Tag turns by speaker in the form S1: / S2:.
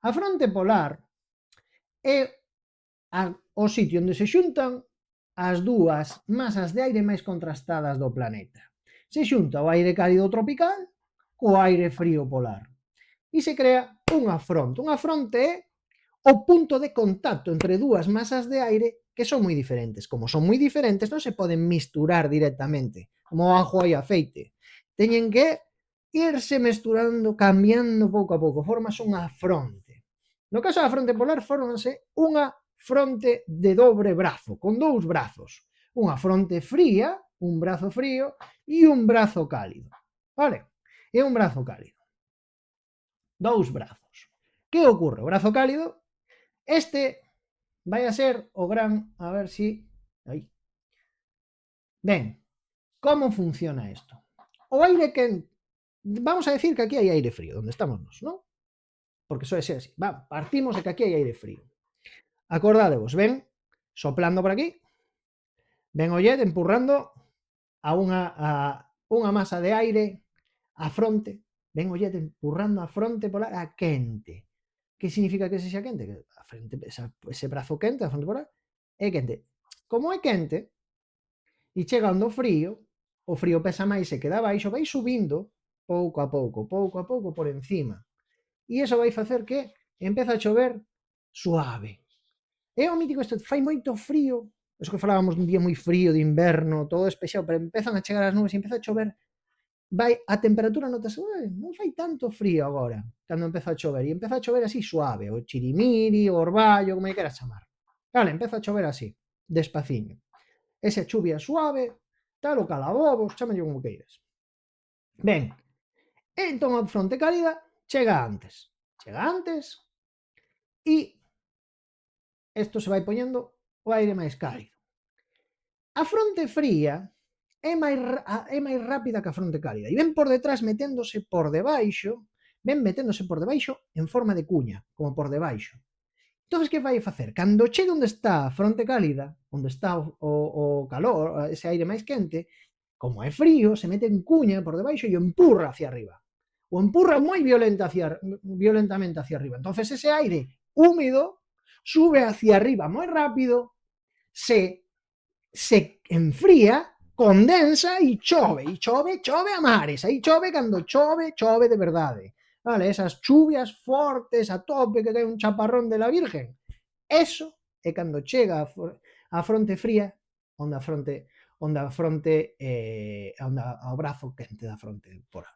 S1: A fronte polar é o sitio onde se xuntan as dúas masas de aire máis contrastadas do planeta. Se xunta o aire cálido tropical co aire frío polar e se crea unha fronte. Unha fronte é o punto de contacto entre dúas masas de aire que son moi diferentes. Como son moi diferentes, non se poden misturar directamente, como ajo e aceite. Teñen que irse mesturando, cambiando pouco a pouco, formas unha fronte. No caso da fronte polar, fórmanse unha fronte de dobre brazo, con dous brazos. Unha fronte fría, un brazo frío, e un brazo cálido. Vale? É un brazo cálido. Dous brazos. Que ocorre? O brazo cálido, este vai a ser o gran, a ver si, aí. Ben, como funciona isto? O aire quente, vamos a decir que aquí hai aire frío, onde estamos nós, non? Porque soe ser así. Va, partimos de que aquí hai aire frío. Acordádevos, ven soplando por aquí, ven o jet empurrando a unha masa de aire á fronte, ven o jet empurrando a fronte polar a quente. Que significa que sexa quente? Que a frente, ese brazo quente, a fronte polar, é quente. Como é quente, e chegando o frío pesa máis e queda baixo, vai subindo pouco a pouco por encima. E iso vai facer que empeza a chover suave. É o mítico isto, fai moito frío, eso que falábamos dun día moi frío de inverno, todo despexado, pero empezan a chegar as nubes e empeza a chover, vai a temperatura notas, non fai tanto frío agora, cando empeza a chover, e empeza a chover así suave, o chirimiri, o orballo, como lle queras chamar. Vale, empeza a chover así, despaciño. Esa chuvia suave, tal o calabobos, chámalle como queiras. Ben, entón a fronte cálida chega antes e isto se vai poñendo o aire máis cálido. A fronte fría é máis rápida que a fronte cálida e ven por detrás meténdose por debaixo en forma de cuña, como por debaixo. Entón, que vai facer? Cando chegue onde está a fronte cálida, onde está o calor, ese aire máis quente, como é frío, se mete en cuña por debaixo e o empurra hacia arriba. O empurra moi violentamente hacia arriba. Entón, ese aire húmido sube hacia arriba moi rápido, se enfría, condensa e chove a mares. Aí chove cando chove de verdade. Vale, esas chuvias fortes a tope que cae un chaparrón de la Virgen. Eso é cando chega a fronte fría, onde ao brazo quente da fronte polar.